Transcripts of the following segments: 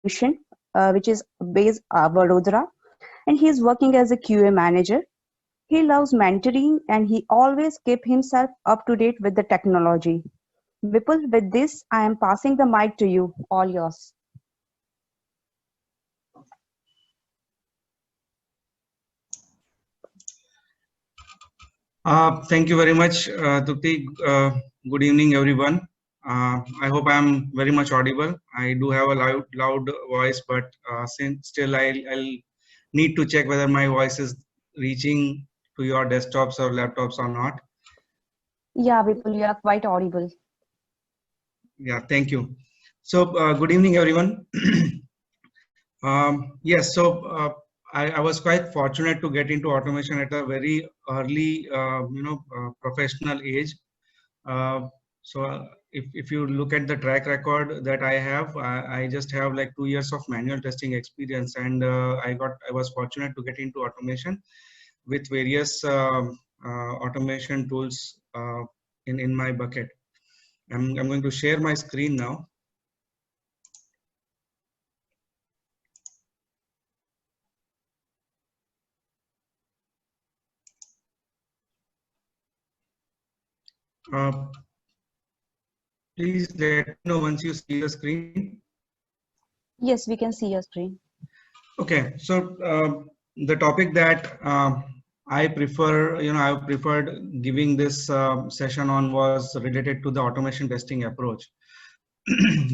Solution, which is based Vadodara, and he is working as a QA manager. He loves mentoring and he always keep himself up to date with the technology. Vipul, with this, I am passing the mic to you. All yours. Thank you very much, Trupti. Good evening, everyone. I hope I am very much audible. I do have a loud voice, but since still I'll need to check whether my voice is reaching to your desktops or laptops or not. Yeah, Vipul, you are quite audible. Yeah, thank you. So, good evening, everyone. Yes, so I was quite fortunate to get into automation at a very early, professional age. Uh, so if you look at the track record that I have, I just have like 2 years of manual testing experience, and I was fortunate to get into automation with various automation tools in my bucket. I'm going to share my screen now. Please let me know once you see the screen. Yes, we can see your screen. Okay, so the topic that I prefer, I've preferred giving this session on was related to the automation testing approach.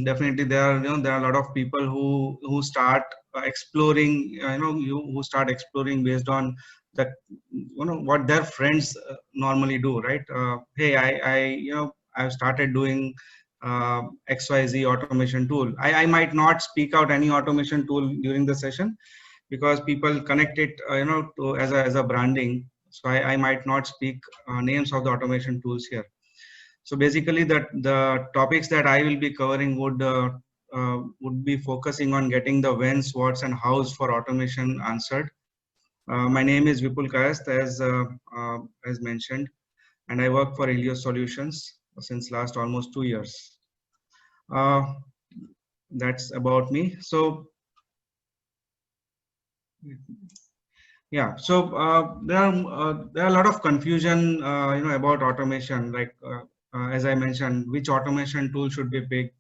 Definitely, there are a lot of people who start exploring, who start exploring based on the, what their friends normally do, right? Hey, I've started doing XYZ automation tool. I might not speak out any automation tool during the session because people connect it, to as a branding. So I might not speak names of the automation tools here. So basically, the topics that I will be covering would be focusing on getting the whens, whats, and hows for automation answered. My name is Vipul Kayast, as mentioned, and I work for Helios Solutions since last almost 2 years. That's about me. So yeah, so there are a lot of confusion, about automation. Like as I mentioned, which automation tool should be picked?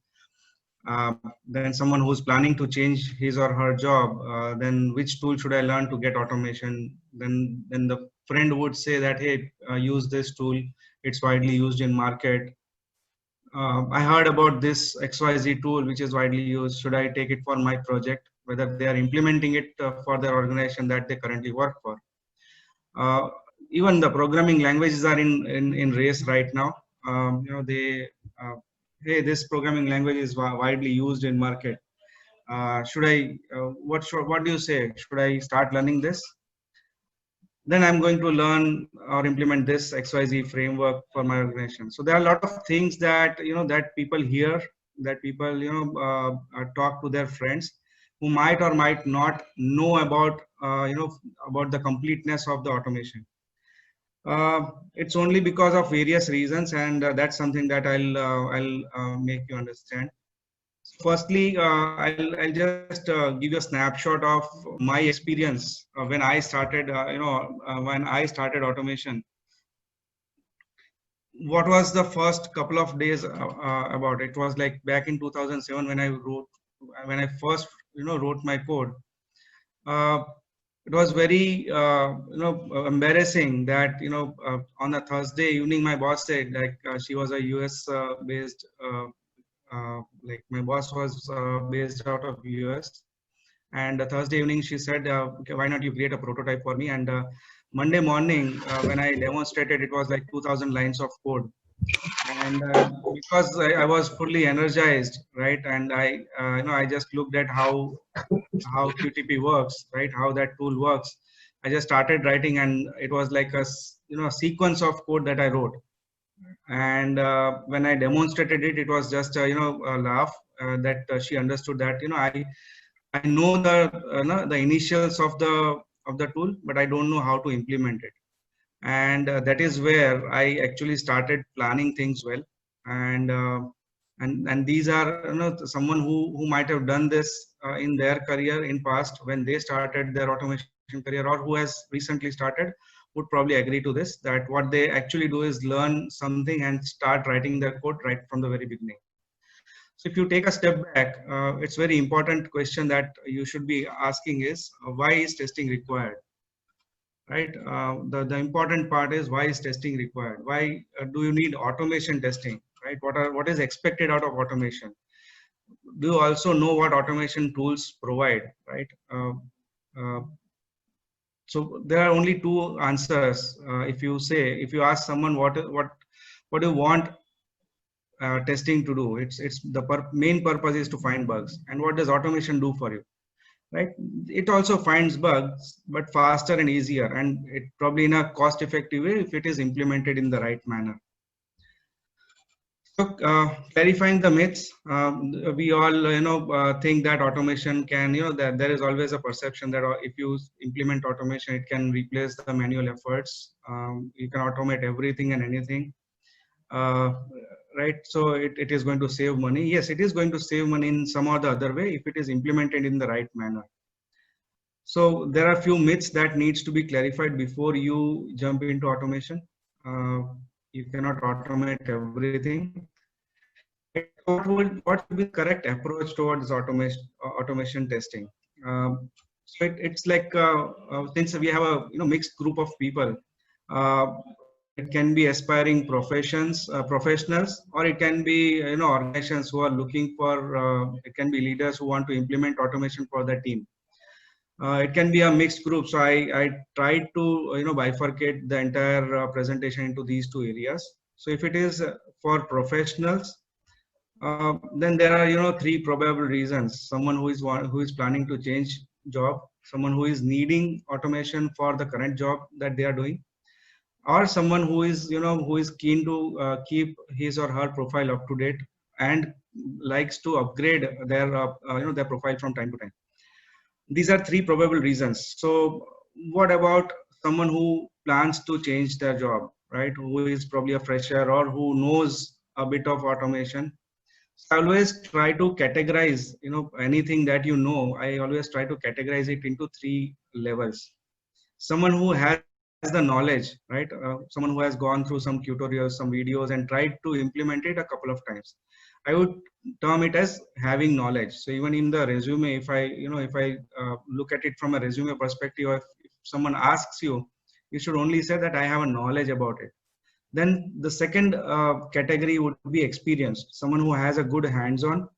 Then someone who's planning to change his or her job, then which tool should I learn to get automation? Then the friend would say that, hey, use this tool. It's widely used in market. I heard about this XYZ tool, which is widely used. Should I take it for my project? Whether they are implementing it for their organization that they currently work for. Uh, Even the programming languages are in race right now. They hey, this programming language is widely used in market. Should I? What do you say? Should I start learning this? Then I'm going to learn or implement this XYZ framework for my organization. So there are a lot of things that that people hear, that people talk to their friends who might or might not know about about the completeness of the automation. It's only because of various reasons, and that's something that I'll make you understand. Firstly, I'll just give you a snapshot of my experience when I started, when I started automation. What was the first couple of days about? It was like back in 2007 when I first wrote my code. Uh, it was very embarrassing that on a Thursday evening my boss said, like, she was a US based like my boss was based out of US, and Thursday evening she said, okay, why not you create a prototype for me? And Monday morning when I demonstrated, it was like 2000 lines of code. And because I was fully energized, right, and I just looked at how QTP works, right? How that tool works. I just started writing, and it was like a sequence of code that I wrote. And when I demonstrated it, it was just a laugh that she understood that I know the initials of the tool, but I don't know how to implement it. And that is where I actually started planning things well. And And these are, someone who might have done this in their career in past when they started their automation career, or who has recently started, would probably agree to this, that what they actually do is learn something and start writing their code right from the very beginning. So if you take a step back, it's very important question that you should be asking is, why is testing required? Right? The important part is, why is testing required? Why do you need automation testing? Right? What is expected out of automation? Do you also know what automation tools provide? Right? Uh, so there are only two answers. If you ask someone what do you want testing to do, it's the main purpose is to find bugs. And what does automation do for you? Right? It also finds bugs, but faster and easier, and it probably in a cost effective way if it is implemented in the right manner. So clarifying the myths, we all think that automation can, that there is always a perception that if you implement automation, it can replace the manual efforts. You can automate everything and anything. uh, right? So it is going to save money. Yes, it is going to save money in some or the other way if it is implemented in the right manner. So there are a few myths that needs to be clarified before you jump into automation. Uh, you cannot automate everything. Right? So what would be the correct approach towards automation testing? So it's like since we have a mixed group of people, uh, it can be aspiring professionals, or it can be organizations who are looking for. It can be leaders who want to implement automation for their team. It can be a mixed group. So I tried to bifurcate the entire presentation into these two areas. So if it is for professionals, then there are three probable reasons. Someone who is planning to change job, someone who is needing automation for the current job that they are doing, or someone who is keen to keep his or her profile up to date and likes to upgrade their profile from time to time. These are three probable reasons. So what about someone who plans to change their job, right? Who is probably a fresher or who knows a bit of automation. So I always try to categorize, anything that I always try to categorize it into three levels. Someone who has the knowledge, right? Someone who has gone through some tutorials, some videos, and tried to implement it a couple of times. I would term it as having knowledge. So even in the resume, if I look at it from a resume perspective, if someone asks you, you should only say that I have a knowledge about it. Then the second category would be experienced. Someone who has a good hands-on,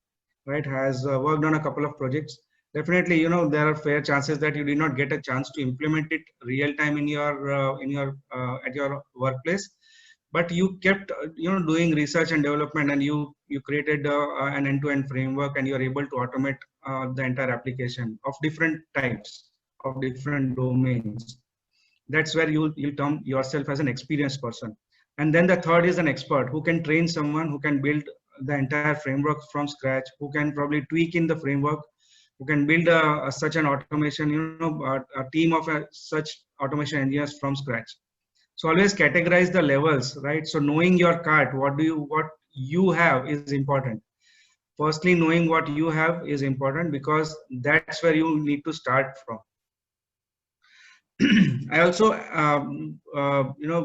right? Has worked on a couple of projects. Definitely, there are fair chances that you did not get a chance to implement it real time in your at your workplace, but you kept doing research and development, and you created an end-to-end framework, and you are able to automate the entire application of different types, of different domains. That's where you'll term yourself as an experienced person. And then the third is an expert who can train someone, who can build the entire framework from scratch, who can probably tweak in the framework, who can build such an automation, a team of such automation engineers from scratch. So always categorize the levels, right? So knowing your cart, what you have is important. Firstly, knowing what you have is important, because that's where you need to start from. I also,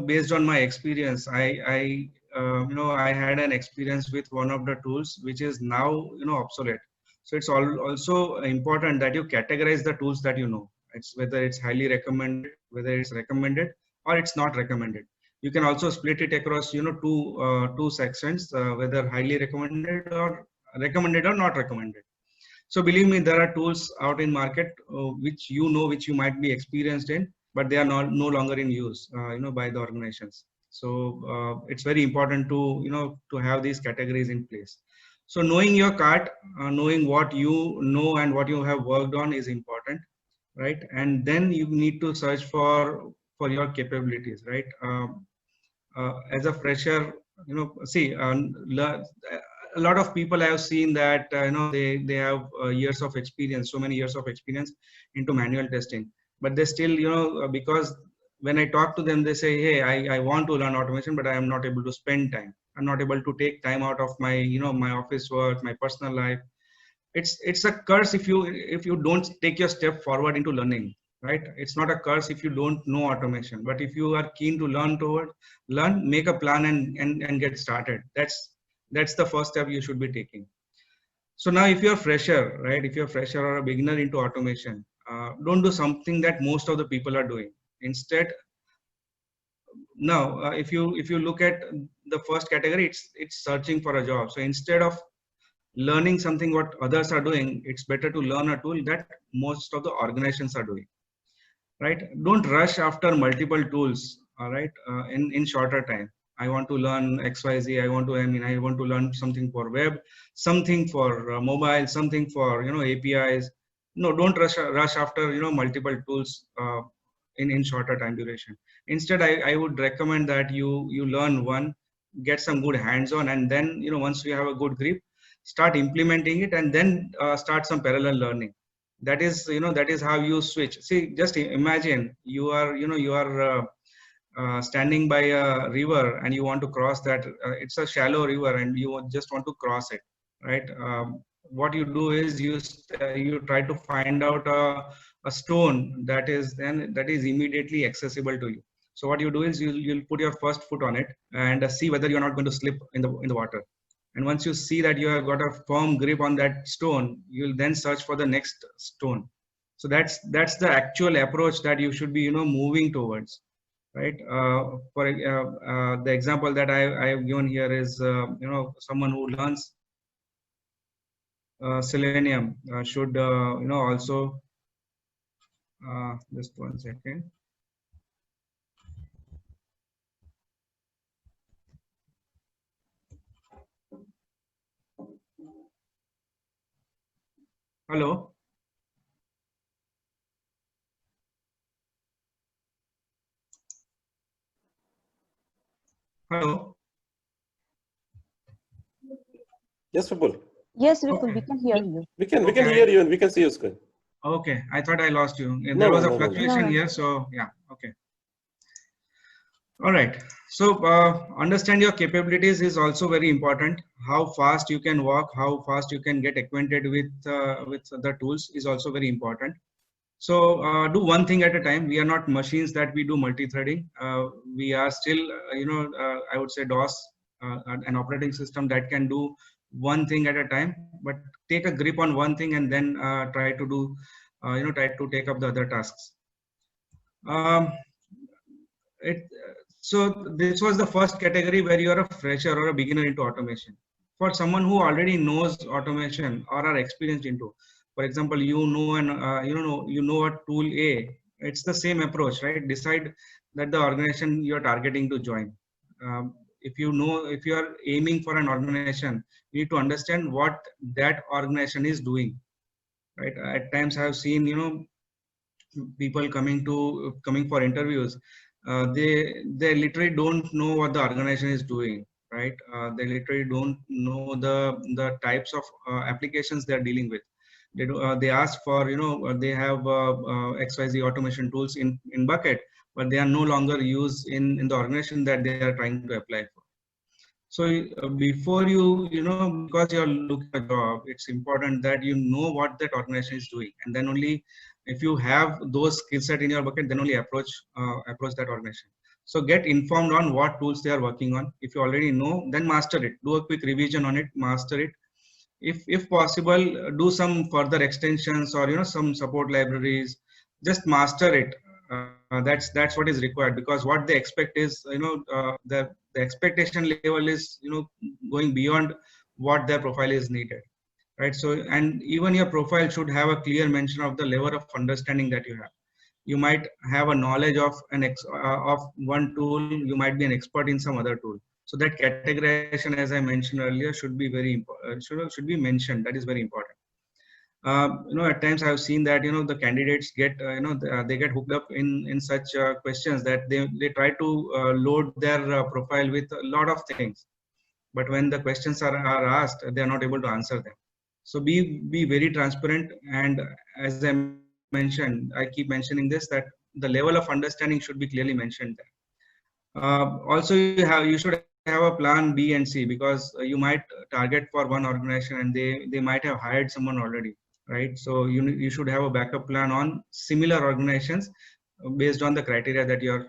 based on my experience, I had an experience with one of the tools which is now, obsolete. So it's also important that you categorize the tools that you know. It's whether it's highly recommended, whether it's recommended, or it's not recommended. You can also split it across, two sections, whether highly recommended or not recommended. So believe me, there are tools out in market which which you might be experienced in, but they are no longer in use, by the organizations. So it's very important to to have these categories in place. So knowing your cart, knowing what you know and what you have worked on is important, right? And then you need to search for your capabilities, right? As a fresher, see, a lot of people I have seen that they have years of experience, so many years of experience into manual testing, but they still because when I talk to them, they say, hey, I want to learn automation, but I am not able to spend time. I'm not able to take time out of my, my office work, my personal life. It's a curse if you don't take your step forward into learning, right? It's not a curse if you don't know automation, but if you are keen to learn, make a plan and get started. That's the first step you should be taking. So now if you're fresher, right, if you're fresher or a beginner into automation, don't do something that most of the people are doing. Instead, now if you look at the first category, it's searching for a job. So instead of learning something what others are doing, it's better to learn a tool that most of the organizations are doing, right? Don't rush after multiple tools, all right, in shorter time. I want to learn XYZ. I want to learn something for web, something for mobile, something for, APIs. No, don't rush after, multiple tools in shorter time duration. Instead, I would recommend that you learn one, get some good hands-on, and then, once you have a good grip, start implementing it, and then start some parallel learning. That is how you switch. See, just imagine you are standing by a river and you want to cross that. It's a shallow river and you just want to cross it, right? What you do is you try to find out a stone that is immediately accessible to you. So what you do is you'll put your first foot on it and see whether you're not going to slip in the water. And once you see that you have got a firm grip on that stone, you'll then search for the next stone. So that's the actual approach that you should be, moving towards, right? For the example that I have given here is, someone who learns Selenium should, also, just 1 second. Hello. Hello. Yes, Vipul. Yes, Vipul, Okay. we can hear you. We can Okay. hear you and we can see your screen. Okay, I thought I lost you. There No, was no, a no, no, no. fluctuation No, no. here, so yeah. Okay. All right. So understand your capabilities is also very important. How fast you can walk, how fast you can get acquainted with the tools is also very important. So do one thing at a time. We are not machines that we do multi-threading. We are still, I would say DOS, an operating system that can do one thing at a time. But take a grip on one thing and then try to take up the other tasks. It, so this was the first category where you are a fresher or a beginner into automation. For someone who already knows automation or are experienced into, for example, you know a tool A, it's the same approach, right? Decide that the organization you're targeting to join. If you are aiming for an organization, you need to understand what that organization is doing, right? At times I have seen, people coming for interviews, they literally don't know what the organization is doing, right? They literally don't know the types of applications they are dealing with. They ask for, they have XYZ automation tools in bucket, but they are no longer used in the organization that they are trying to apply for. So before because you're looking for a job, it's important that you know what that organization is doing, and then only if you have those skill set in your bucket, then only approach that organization. So get informed on what tools they are working on. If you already know, then master it. Do a quick revision on it, master it. If possible, do some further extensions or some support libraries. Just master it. That's what is required, because what they expect is the expectation level is going beyond what their profile is needed, right? So, and even your profile should have a clear mention of the level of understanding that you have. You might have a knowledge of of one tool, you might be an expert in some other tool. So that categorization, as I mentioned earlier, should be very should be mentioned. That is very important. At times I've seen that the candidates get they get hooked up in such questions that they try to load their profile with a lot of things, but when the questions are asked, they are not able to answer them. So be very transparent, and as I mentioned, I keep mentioning this, that the level of understanding should be clearly mentioned there. Also, you should have a plan B and C, because you might target for one organization and they might have hired someone already, right? So you should have a backup plan on similar organizations based on the criteria that you're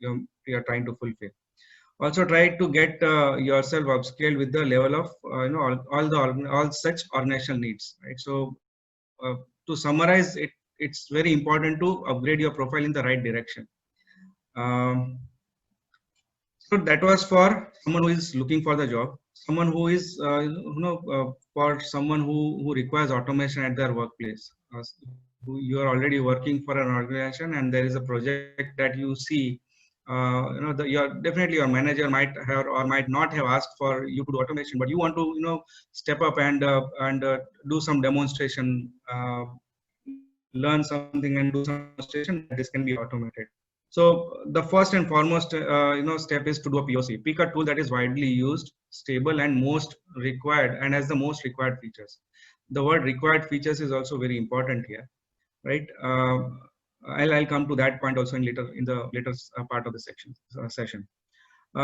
you're trying to fulfill. Also try to get yourself upscaled with the level of all such organizational needs, right? So to summarize it, it's very important to upgrade your profile in the right direction. um, so that was for someone who is looking for the job, someone who is for someone who requires automation at their workplace. Who you are already working for an organization and there is a project that you see, definitely your manager might have or might not have asked for you to do automation, but you want to step up and do some demonstration, learn something and do some demonstration that this can be automated. So the first and foremost, step is to do a POC. Pick a tool that is widely used, stable, and most required, and has the most required features. The word required features is also very important here, right? I'll come to that point also in the later part of the session.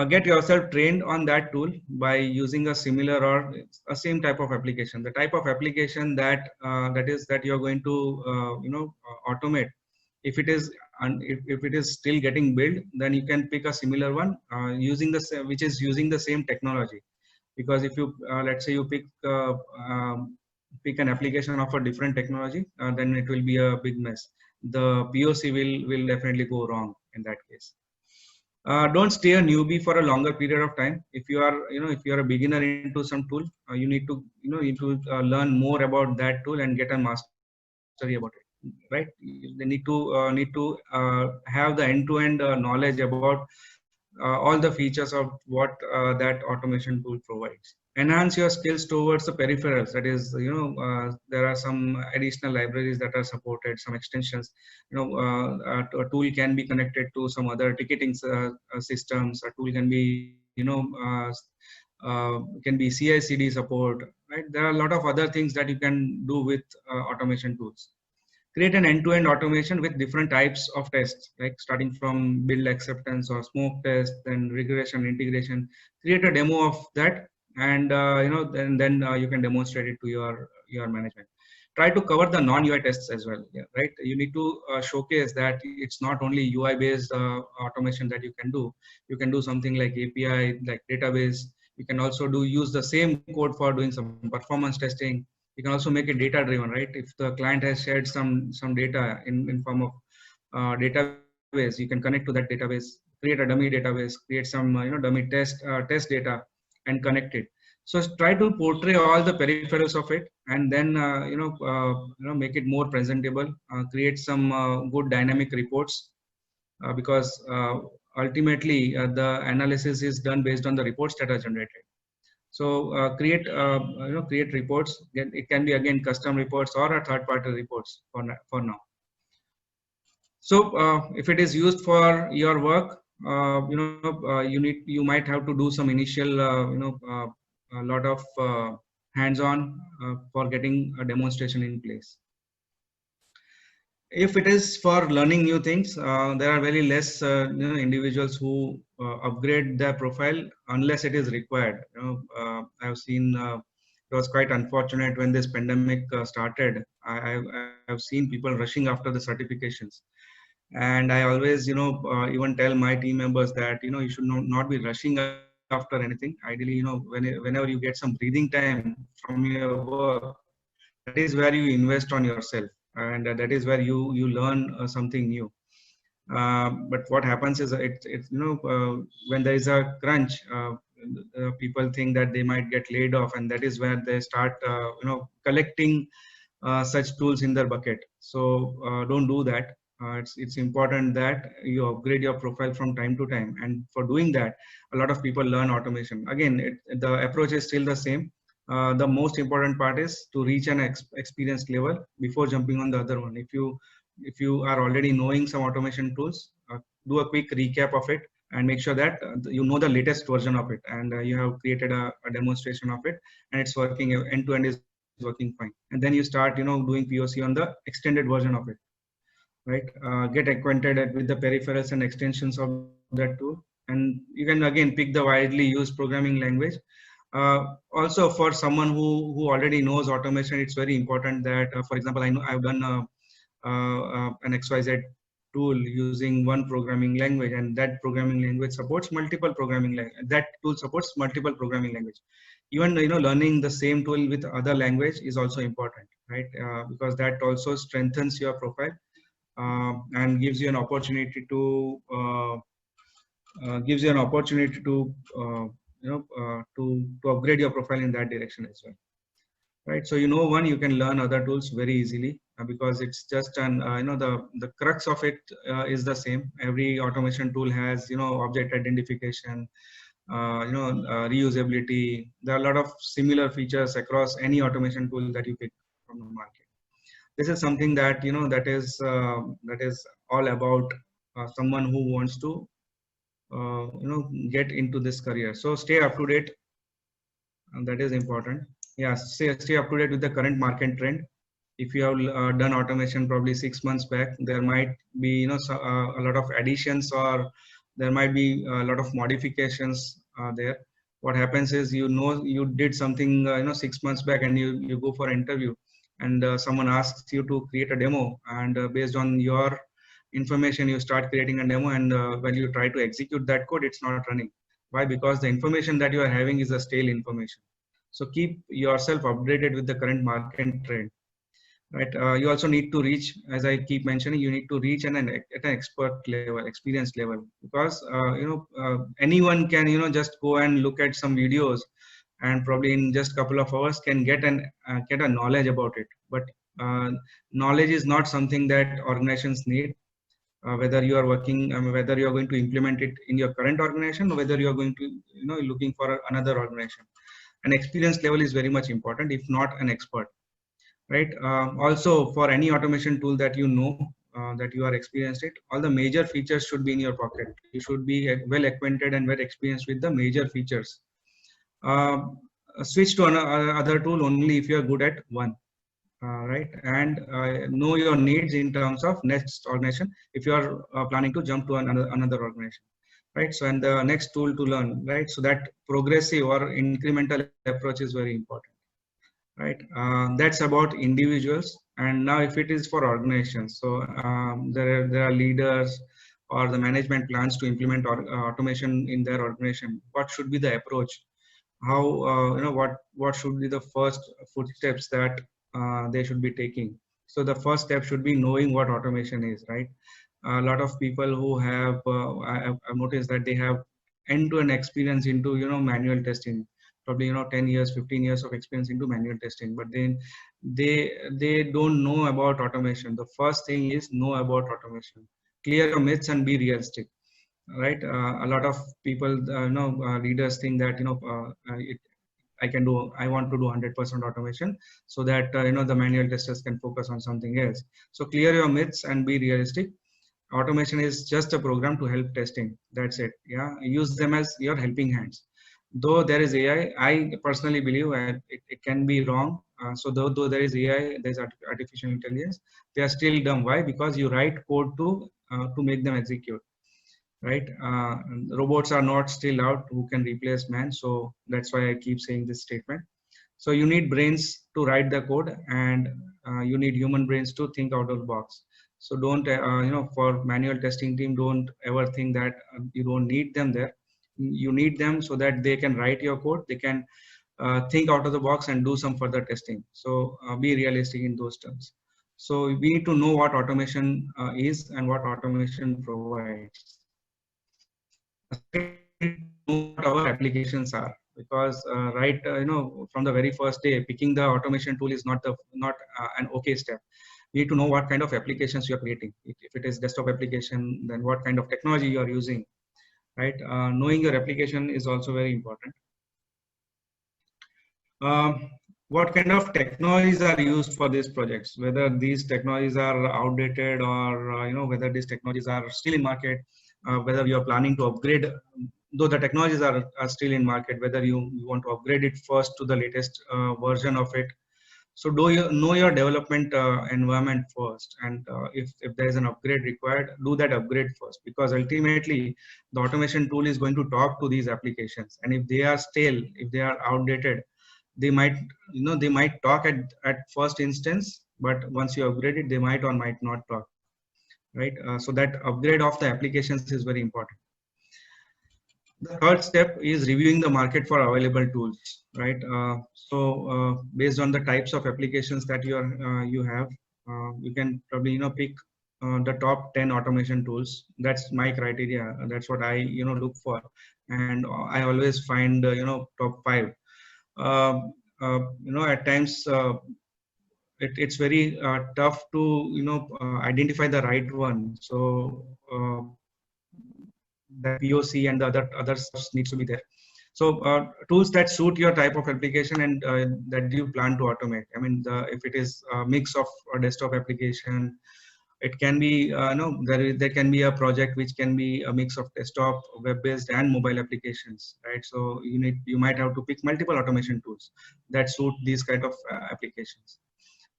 Get yourself trained on that tool by using a similar or a same type of application. The type of application that that you're going to automate. If it is if it is still getting built, then you can pick a similar one which is using the same technology. Because if you let's say you pick an application of a different technology, then it will be a big mess. The POC will definitely go wrong in that case. Don't stay a newbie for a longer period of time. If you are if you are a beginner into some tool, you need to learn more about that tool and get a mastery about it, right? They need to have the end-to-end knowledge about all the features of what that automation tool provides. Enhance your skills towards the peripherals. That is, there are some additional libraries that are supported, some extensions. A tool can be connected to some other ticketing systems. A tool can be, can be CI/CD support. Right? There are a lot of other things that you can do with automation tools. Create an end-to-end automation with different types of tests, like starting from build acceptance or smoke test, then regression, integration. Create a demo of that, and then you can demonstrate it to your management. Try to cover the non-UI tests as well, yeah, right? You need to showcase that it's not only UI-based automation that you can do. You can do something like API, like database. You can also use the same code for doing some performance testing. You can also make it data driven, right? If the client has shared some data in form of database, you can connect to that database, create a dummy database, create some dummy test data, and connect it. So try to portray all the peripherals of it, and then make it more presentable. Create some good dynamic reports, because ultimately the analysis is done based on the reports that are generated. So create reports. It can be again custom reports or a third-party reports for now. So if it is used for your work, you might have to do some initial a lot of hands-on for getting a demonstration in place. If it is for learning new things, there are very less individuals who upgrade their profile unless it is required. I've seen it was quite unfortunate when this pandemic started. I've seen people rushing after the certifications, and I always even tell my team members that you should not be rushing after anything. Ideally, whenever you get some breathing time from your work, that is where you invest on yourself, and that is where you learn something new. But what happens is when there is a crunch, people think that they might get laid off, and that is where they start collecting such tools in their bucket. So don't do that. It's important that you upgrade your profile from time to time, and for doing that, a lot of people learn automation. Again, the approach is still the same. The most important part is to reach an experienced level before jumping on the other one. If you are already knowing some automation tools, do a quick recap of it and make sure that you know the latest version of it, and you have created a demonstration of it, and it's working end to end is working fine. And then you start doing POC on the extended version of it, right? Get acquainted with the peripherals and extensions of that tool, and you can again pick the widely used programming language. Also, for someone who already knows automation, it's very important that, for example, I know I've done an XYZ tool using one programming language, and that programming language supports multiple programming language. That tool supports multiple programming language. Even learning the same tool with other language is also important, right? Because that also strengthens your profile and gives you an opportunity to to upgrade your profile in that direction as well, right? So one, you can learn other tools very easily because it's just an the crux of it is the same. Every automation tool has object identification, reusability. There are a lot of similar features across any automation tool that you pick from the market. This is something that that is all about someone who wants to get into this career. So stay up to date, and that is important. Yeah, stay up to date with the current market trend. If you have done automation probably 6 months back, there might be a lot of additions, or there might be a lot of modifications there. What happens is you did something 6 months back, and you go for an interview, and someone asks you to create a demo, and based on your information you start creating a demo, and when you try to execute that code, it's not running. Why? Because the information that you are having is a stale information. So keep yourself updated with the current market trend, right? You also need to reach, as I keep mentioning, you need to reach at an expert level, experience level, because anyone can just go and look at some videos, and probably in just a couple of hours can get a knowledge about it. But knowledge is not something that organizations need. Whether you are working, whether you are going to implement it in your current organization, or whether you are going to looking for another organization, an experience level is very much important, if not an expert, right? Also, for any automation tool that that you are experienced it, all the major features should be in your pocket. You should be well acquainted and well experienced with the major features. Switch to another tool only if you are good at one. Right, and know your needs in terms of next organization if you are planning to jump to another organization, right? So, and the next tool to learn, right? So that progressive or incremental approach is very important, right? That's about individuals. And now if it is for organizations, so there are leaders or the management plans to implement automation in their organization. What should be the approach? How what should be the first footsteps that they should be taking? So the first step should be knowing what automation is, right? A lot of people who have I've noticed that they have end-to-end experience into manual testing, probably 10 years, 15 years of experience into manual testing, but then they don't know about automation. The first thing is know about automation, clear your myths and be realistic, right? A lot of people leaders think that I want to do 100% automation, so that the manual testers can focus on something else. So clear your myths and be realistic. Automation is just a program to help testing, that's it. Yeah, use them as your helping hands. Though there is AI, I personally believe it can be wrong. So though there is AI, there's artificial intelligence, they are still dumb. Why? Because you write code to make them execute, right? Robots are not still out who can replace man. So that's why I keep saying this statement. So you need brains to write the code, and you need human brains to think out of the box. So don't for manual testing team, don't ever think that you don't need them there. You need them so that they can write your code, they can think out of the box and do some further testing. So be realistic in those terms. So we need to know what automation is and what automation provides. What our applications are, because right from the very first day, picking the automation tool is not an okay step. You need to know what kind of applications you are creating. If it is desktop application, then what kind of technology you are using, right? Knowing your application is also very important. What kind of technologies are used for these projects, whether these technologies are outdated, or whether these technologies are still in market, whether you are planning to upgrade, though the technologies are still in market, whether you want to upgrade it first to the latest version of it. So do you know your development environment first, and if there is an upgrade required, do that upgrade first, because ultimately the automation tool is going to talk to these applications, and if they are stale, if they are outdated, they might, they might talk at first instance, but once you upgrade it, they might or might not talk, right? So that upgrade of the applications is very important. The third step is reviewing the market for available tools, right? Based on the types of applications that you have, you can probably pick the top 10 automation tools. That's my criteria. That's what I look for, and I always find top 5. At times it's very tough to identify the right one. So the POC and the other stuff needs to be there. So tools that suit your type of application and that you plan to automate. I mean, if it is a mix of a desktop application, it can be there can be a project which can be a mix of desktop, web-based, and mobile applications, right? So you might have to pick multiple automation tools that suit these kind of applications.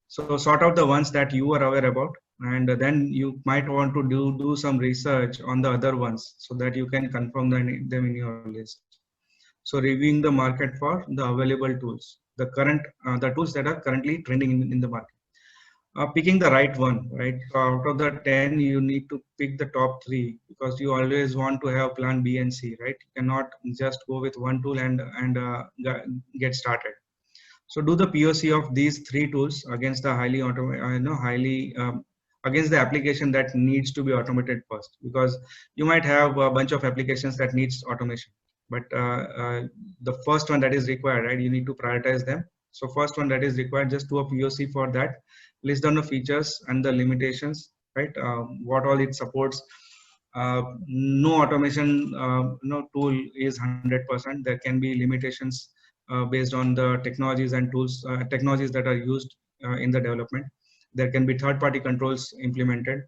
So sort out the ones that you are aware about, and then you might want to do some research on the other ones so that you can confirm them in your list. So reviewing the market for the available tools, the tools that are currently trending in the market. Picking the right one, right? So out of the 10, you need to pick the top 3, because you always want to have plan B and C, right? You cannot just go with one tool and get started. So do the POC of these 3 tools against the against the application that needs to be automated first, because you might have a bunch of applications that needs automation, but the first one that is required, right? You need to prioritize them. So first one that is required, just do a POC for that, list down the features and the limitations, right? What all it supports. No automation tool is 100%. There can be limitations based on the technologies and tools, technologies that are used in the development. There can be third-party controls implemented,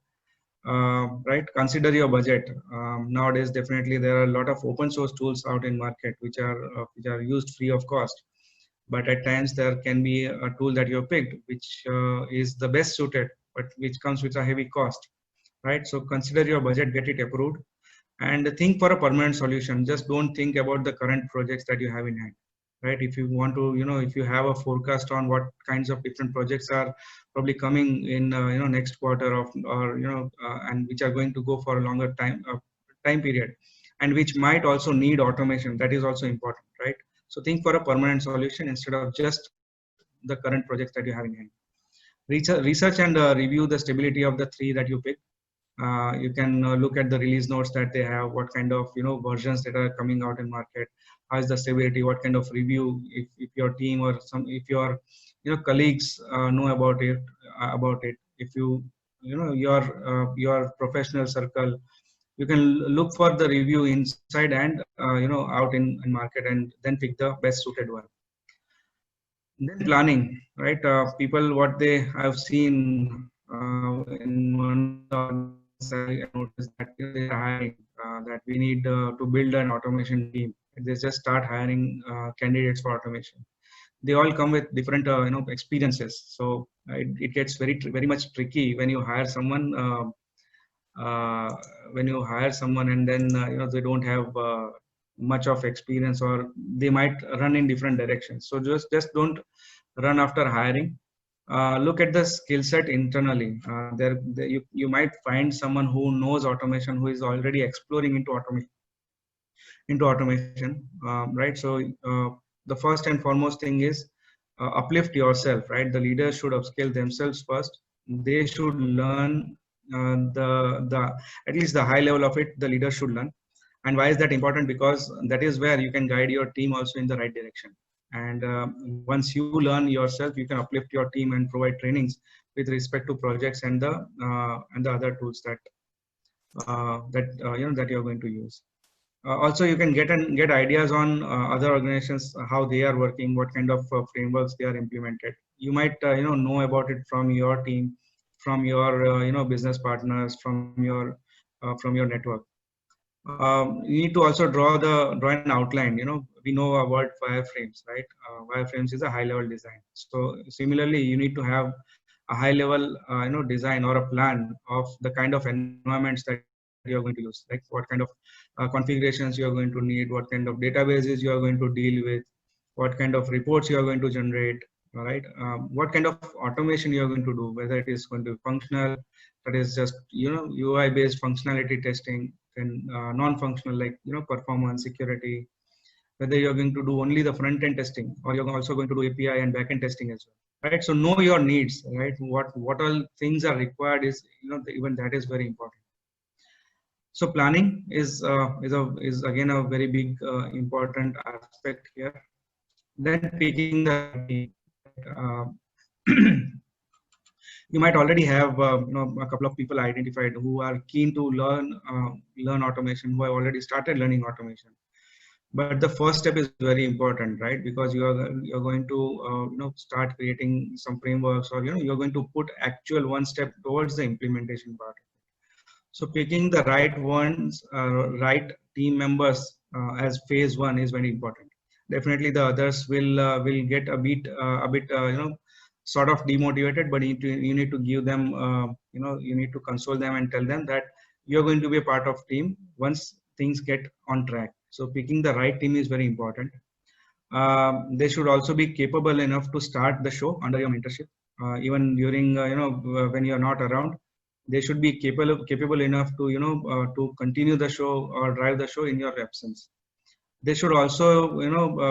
right? Consider your budget. Nowadays, definitely there are a lot of open source tools out in market which are used free of cost. But at times there can be a tool that you have picked which is the best suited, but which comes with a heavy cost, right? So consider your budget, get it approved, and think for a permanent solution. Just don't think about the current projects that you have in hand, right? If you want to, if you have a forecast on what kinds of different projects are probably coming in, next quarter and which are going to go for a longer time period, and which might also need automation, that is also important, right? So think for a permanent solution instead of just the current projects that you have in hand. Research and review the stability of the 3 that you pick. You can look at the release notes that they have, what kind of versions that are coming out in market, how is the stability, what kind of review, if your team or if your colleagues know about it, if your professional circle, you can look for the review inside and out in market, and then pick the best suited one. Then planning, right? People, what they have seen in one I noticed that they are hiring, that we need to build an automation team. They just start hiring candidates for automation. They all come with different experiences. So it gets very much tricky when you hire someone. And then they don't have much of experience, or they might run in different directions. So just don't run after hiring. Look at the skill set internally. You might find someone who knows automation, who is already exploring into automation, right? So the first and foremost thing is uplift yourself, right? The leaders should upskill themselves first. They should learn at least the high level of it. The leaders should learn. And why is that important? Because that is where you can guide your team also in the right direction. And once you learn yourself, you can uplift your team and provide trainings with respect to projects and the other tools that you're going to use. Also, you can get ideas on other organizations, how they are working, what kind of frameworks they are implemented. You might know about it from your team, from your business partners, from your network. You need to also draw an outline. We know about wireframes, right? Wireframes is a high level design. So similarly, you need to have a high level design or a plan of the kind of environments that you're going to use, like what kind of configurations you are going to need, what kind of databases you are going to deal with, what kind of reports you are going to generate, all right? What kind of automation you are going to do, whether it is going to be functional, that is just UI based functionality testing, and non-functional, like performance, security, whether you're going to do only the front end testing or you're also going to do API and back end testing as well, right? So know your needs, right? What all things are required is even that is very important. So planning is again a very big important aspect here. Then picking the right team. You might already have a couple of people identified who are keen to learn automation, who have already started learning automation. But the first step is very important, right? Because you're going to start creating some frameworks, or you're going to put actual one step towards the implementation part. So picking the right ones, right team members as phase one is very important. Definitely the others will get a bit sort of demotivated, but you need to give them you need to console them and tell them that you're going to be a part of team once things get on track. So picking the right team is very important. They should also be capable enough to start the show under your mentorship, even during when you're not around. They should be capable enough to to continue the show or drive the show in your absence. They should also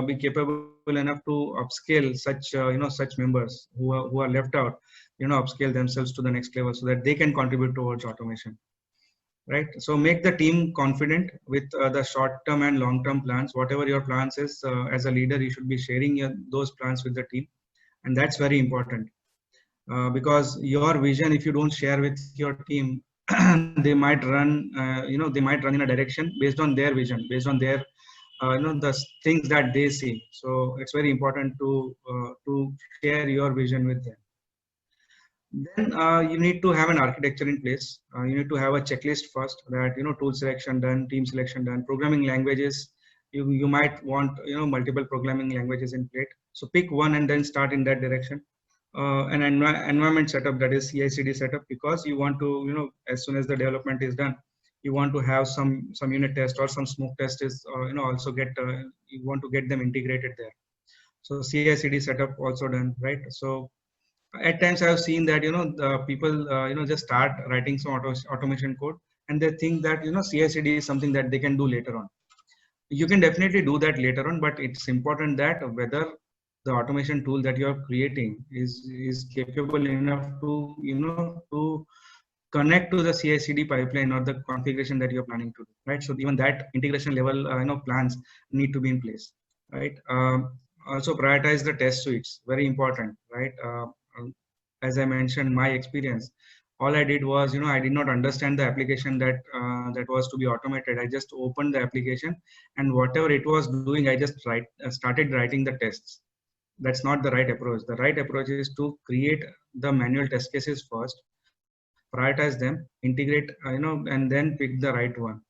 be capable enough to upscale such members who are left out, upscale themselves to the next level so that they can contribute towards automation, right? So make the team confident with the short term and long term plans. Whatever your plans is, as a leader you should be sharing those plans with the team, and that's very important. Because your vision, if you don't share with your team, they might run they might run in a direction based on their vision, based on their the things that they see. So it's very important to share your vision with them. Then you need to have an architecture in place. You need to have a checklist first, that tool selection done, team selection done, programming languages. You might want multiple programming languages in plate. So pick one and then start in that direction. An environment setup, that is CI/CD setup, because you want to as soon as the development is done, you want to have some unit test or some smoke test is also get you want to get them integrated there. So CI/CD setup also done, right? So at times I've seen that the people just start writing some automation code, and they think that CI/CD is something that they can do later on. You can definitely do that later on, but it's important that whether the automation tool that you are creating is capable enough to to connect to the CI/CD pipeline or the configuration that you're planning to do, right? So even that integration level plans need to be in place, right? Also prioritize the test suites, very important, right? As I mentioned, my experience, all I did was I did not understand the application that was to be automated. I just opened the application, and whatever it was doing, I just started writing the tests. That's not the right approach. The right approach is to create the manual test cases first, prioritize them, integrate and then pick the right one.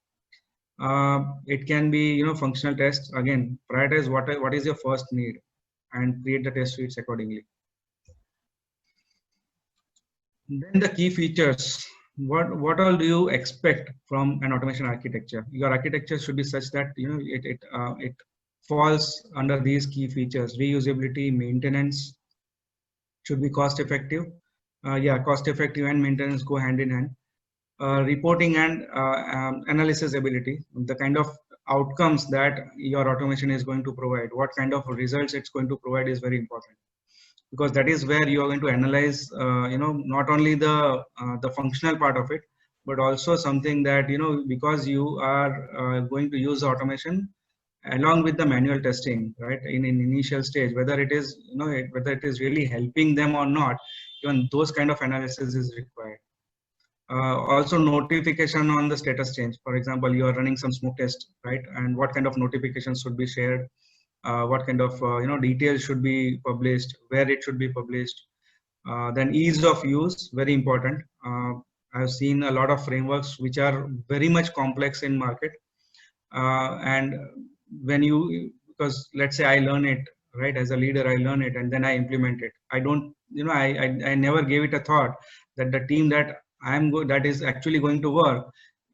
It can be functional tests. Again, prioritize what is your first need and create the test suites accordingly. Then the key features. What all do you expect from an automation architecture? Your architecture should be such that it falls under these key features. Reusability, maintenance should be cost effective. Cost effective and maintenance go hand in hand. Reporting and analysis ability, the kind of outcomes that your automation is going to provide, what kind of results it's going to provide is very important, because that is where you are going to analyze not only the functional part of it, but also something that because you are going to use automation along with the manual testing, right, in initial stage, whether it is whether it is really helping them or not, even those kind of analysis is required. Also notification on the status change. For example, you are running some smoke test, right, and what kind of notifications should be shared, what kind of details should be published, where it should be published. Then ease of use, very important. I've seen a lot of frameworks which are very much complex in market, And when you, because let's say I learn it, right, as a leader, I learn it and then I implement it. I don't, I never gave it a thought that the team that that is actually going to work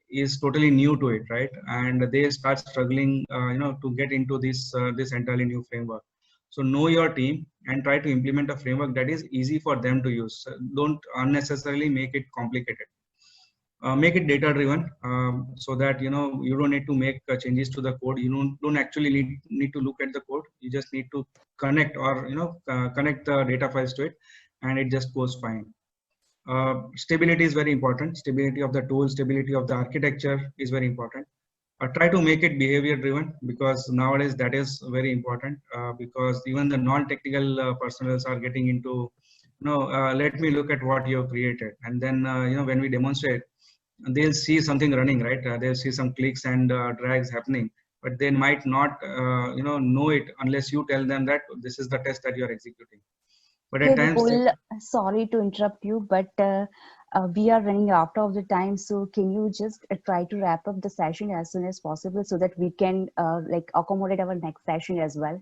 is totally new to it, right? And they start struggling, to get into this entirely new framework. So know your team and try to implement a framework that is easy for them to use. Don't unnecessarily make it complicated. Make it data driven, so that you don't need to make changes to the code. You don't actually need to look at the code. You just need to connect, or connect the data files to it, and it just goes fine. Stability is very important. Stability of the tool, stability of the architecture is very important. Try to make it behavior driven, because nowadays that is very important, because even the non-technical personnel are getting into, let me look at what you have created, and then when we demonstrate, they'll see something running, right? They'll see some clicks and drags happening, but they might not know it unless you tell them that this is the test that you're executing. But at Okay, times Vipul, sorry to interrupt you, but we are running out of the time. So can you just try to wrap up the session as soon as possible so that we can like accommodate our next session as well?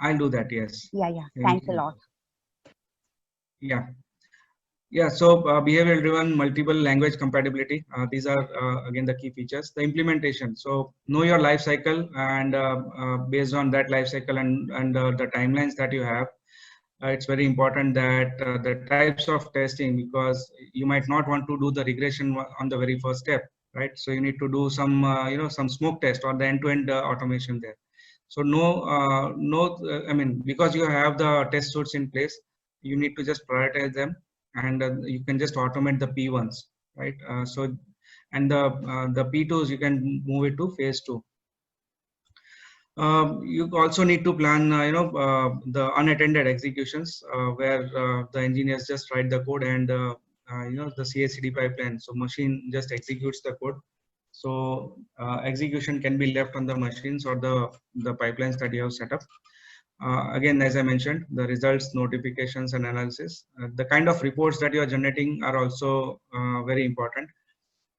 I'll do that. Yes. Yeah, thanks a lot. Yeah. Yeah, so behavioral driven multiple language compatibility. These are again the key features. The implementation. So know your life cycle, and based on that life cycle and the timelines that you have, it's very important that the types of testing, because you might not want to do the regression on the very first step, right? So you need to do some some smoke test or the end-to-end automation there. So I mean, because you have the test suites in place, you need to just prioritize them, and you can just automate the P1s, right? And the P2s, you can move it to phase 2. You also need to plan, the unattended executions, where the engineers just write the code, and the CI/CD pipeline. So machine just executes the code. So execution can be left on the machines or the pipelines that you have set up. Again, as I mentioned, the results, notifications, and analysis. The kind of reports that you are generating are also very important.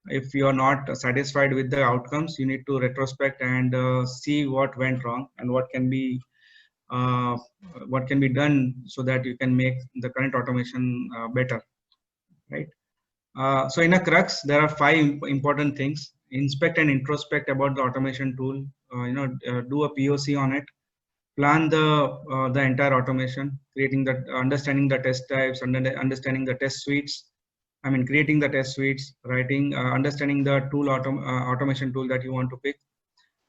If you are not satisfied with the outcomes, you need to retrospect and see what went wrong and uh, what can be done so that you can make the current automation better, right? So in a crux, there are 5 important things. Inspect and introspect about the automation tool. Do a POC on it. Plan the entire automation, creating the understanding the test types, understanding the test suites. I mean, creating the test suites, writing, understanding the automation tool that you want to pick,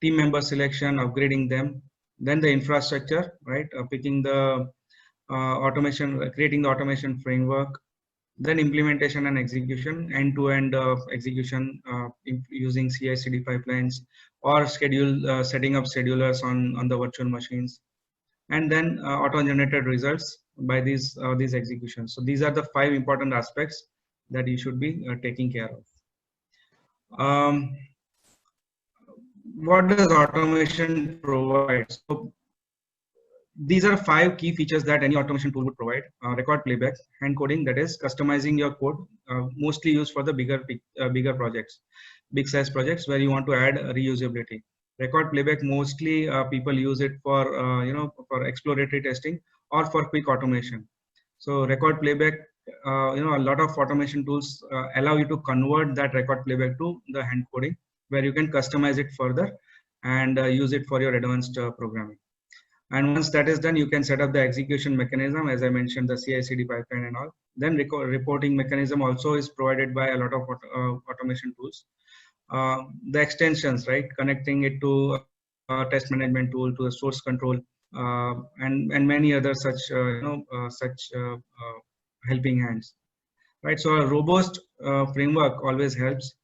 team member selection, upgrading them, then the infrastructure, right? Picking the automation, creating the automation framework, then implementation and execution, end-to-end execution using CI/CD pipelines, or setting up schedulers on the virtual machines, and then auto-generated results by these executions. So these are the 5 important aspects that you should be taking care of. What does automation provide? So these are 5 key features that any automation tool would provide. Record playback, hand coding, that is customizing your code, mostly used for the bigger projects, big size projects where you want to add reusability. Record playback, mostly people use it for for exploratory testing or for quick automation. So record playback, a lot of automation tools allow you to convert that record playback to the hand coding, where you can customize it further and use it for your advanced programming. And once that is done, you can set up the execution mechanism, as I mentioned, the CI/CD pipeline and all. Then reporting mechanism also is provided by a lot of automation tools. The extensions, right, connecting it to a test management tool, to a source control, and many other such helping hands, right? So a robust framework always helps,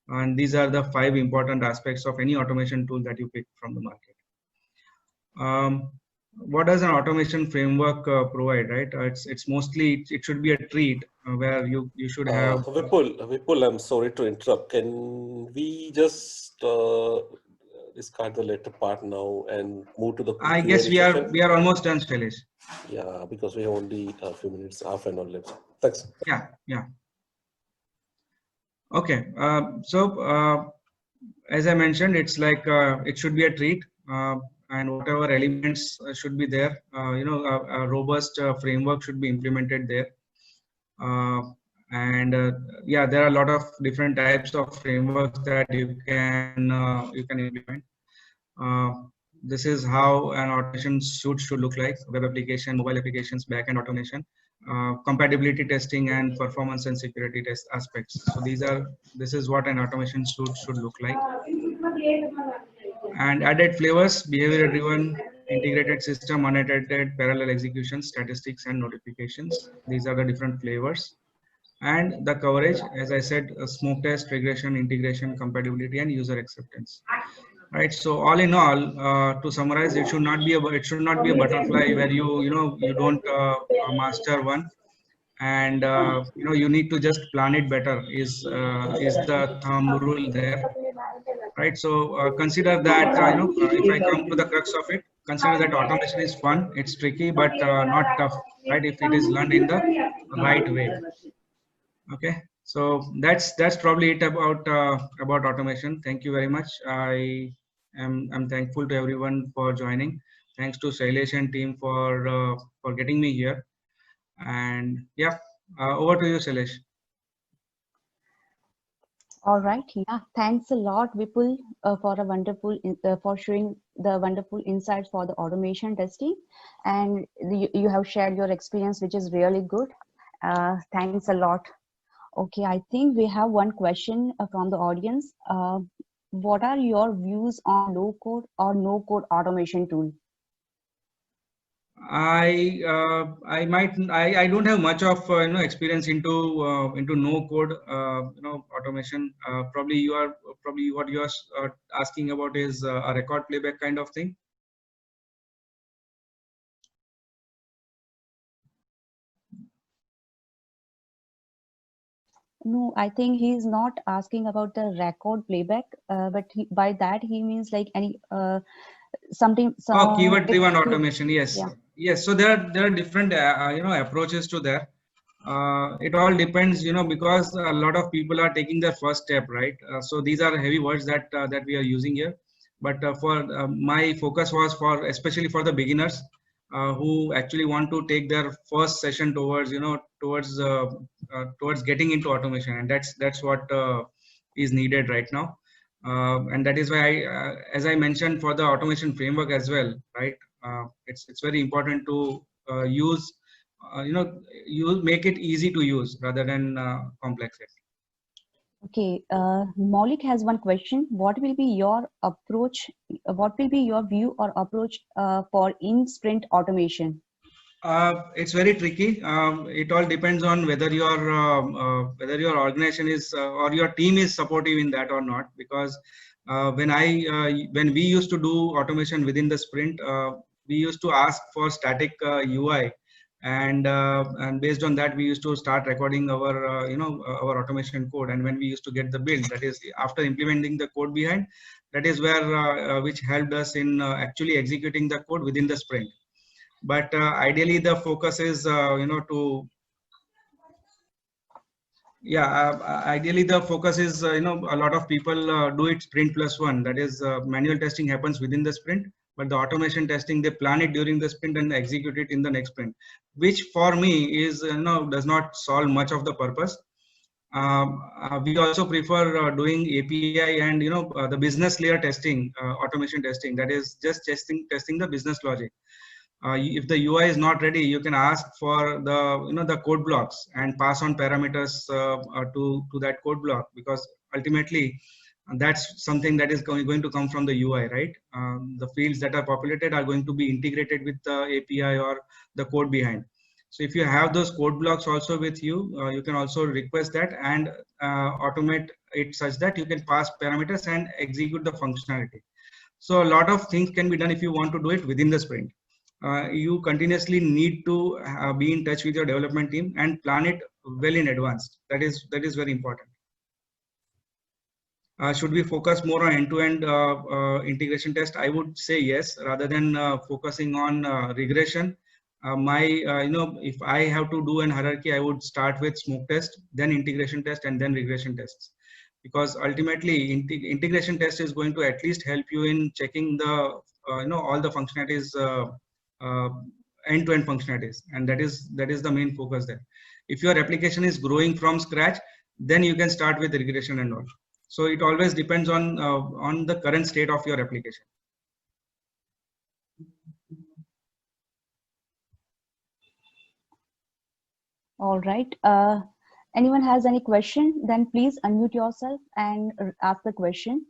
and these are the 5 important aspects of any automation tool that you pick from the market. What does an automation framework provide, right? It's mostly, it should be a treat where you should have. Vipul, I'm sorry to interrupt. Can we just discard the later part now and move to the I Q&A guess we session? are almost done, Shailesh. Yeah, because we have only a few minutes, half an hour left. Thanks. Yeah. Okay. as I mentioned, it's like it should be a treat, and whatever elements should be there. A robust framework should be implemented there. Uh, and yeah, there are a lot of different types of frameworks that you can implement. Uh, this is how an automation should look like: web application, mobile applications, backend automation, compatibility testing, and performance and security test aspects. So this is what an automation should look like. And added flavors: behavior driven, integrated system, unattended, parallel execution, statistics, and notifications. These are the different flavors. And the coverage, as I said, smoke test, regression, integration, compatibility, and user acceptance. Right. So all in all, to summarize, it should not be a butterfly where you don't master one, and you need to just plan it better. Is the thumb rule there? Right. So consider that if I come to the crux of it, consider that automation is fun. It's tricky, but not tough. Right. If it is learned in the right way. Okay, so that's probably it about automation. Thank you very much. I'm thankful to everyone for joining. Thanks to Shailesh and team for getting me here. And yeah, over to you, Shailesh. All right. Yeah. Thanks a lot, Vipul, for a wonderful for sharing the wonderful insights for the automation testing, and you have shared your experience, which is really good. Thanks a lot. Okay, I think we have one question from the audience. What are your views on low code or no code automation tool? I don't have much of experience into no code automation. Probably what you are asking about is a record playback kind of thing. No, I think he's not asking about the record playback, but by that he means like any something. Oh, keyword driven automation. Yes, yeah. Yes. So there are different approaches to that. It all depends, because a lot of people are taking their first step, right? So these are heavy words that we are using here. But for my focus was for especially for the beginners who actually want to take their first session towards getting into automation, and that's what is needed right now. And that is why as I mentioned, for the automation framework as well, right? It's very important to use you make it easy to use rather than complex it. Okay, Maulik has one question. What will be your approach? What will be your view or approach for in-sprint automation? It's very tricky. It all depends on whether your organization is or your team is supportive in that or not. Because when we used to do automation within the sprint, we used to ask for static UI, and based on that we used to start recording our our automation code. And when we used to get the build, that is after implementing the code behind, that is where which helped us in actually executing the code within the sprint. But ideally the focus is ideally the focus is a lot of people do it sprint plus one. That is manual testing happens within the sprint, but the automation testing, they plan it during the sprint and execute it in the next sprint, which for me is does not solve much of the purpose. We also prefer doing API and the business layer testing, automation testing, that is just testing the business logic. If the UI is not ready, you can ask for the code blocks and pass on parameters to that code block, because ultimately that's something that is going to come from the UI, right? The fields that are populated are going to be integrated with the API or the code behind. So if you have those code blocks also with you, you can also request that and automate it such that you can pass parameters and execute the functionality. So a lot of things can be done if you want to do it within the sprint. You continuously need to be in touch with your development team and plan it well in advance. That is very important. Should we focus more on end-to-end integration test? I would say yes, rather than focusing on regression. If I have to do an hierarchy, I would start with smoke test, then integration test, and then regression tests. because ultimately integration test is going to at least help you in checking the all the functionalities, end-to-end functionalities, and that is the main focus there. If your application is growing from scratch, then you can start with regression and all. So it always depends on the current state of your application. All right. Anyone has any question, then please unmute yourself and ask the question.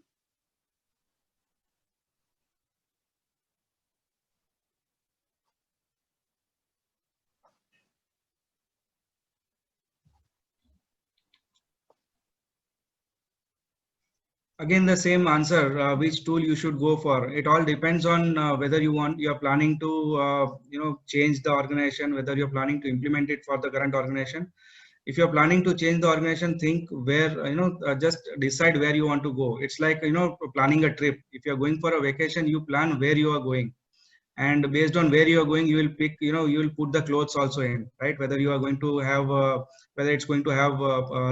Again, the same answer, which tool you should go for. It all depends on whether you're planning to change the organization, whether you're planning to implement it for the current organization. If you're planning to change the organization, think where, just decide where you want to go. It's like, planning a trip. If you're going for a vacation, you plan where you are going, and based on where you are going, you will pick, you will put the clothes also in, right? Whether you are going to have whether it's going to have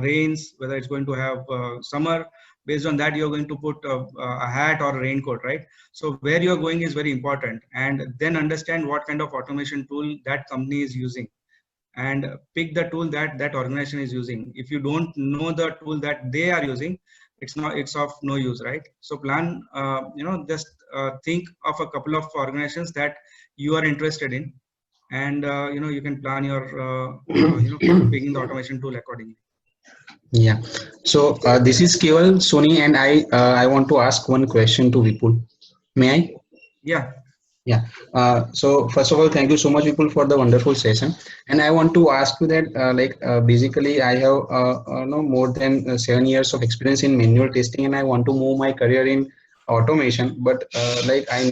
rains, whether it's going to have summer. Based on that, you're going to put a hat or a raincoat, right? So where you're going is very important, and then understand what kind of automation tool that company is using, and pick the tool that that organization is using. If you don't know the tool that they are using, it's of no use, right? So plan, just think of a couple of organizations that you are interested in, and you can plan your picking the automation tool accordingly. Yeah. So this is Keval, Sony, and I want to ask one question to Vipul. May I? Yeah. Yeah. So first of all, thank you so much, Vipul, for the wonderful session. And I want to ask you that, basically, I have no more than 7 years of experience in manual testing, and I want to move my career in automation. But I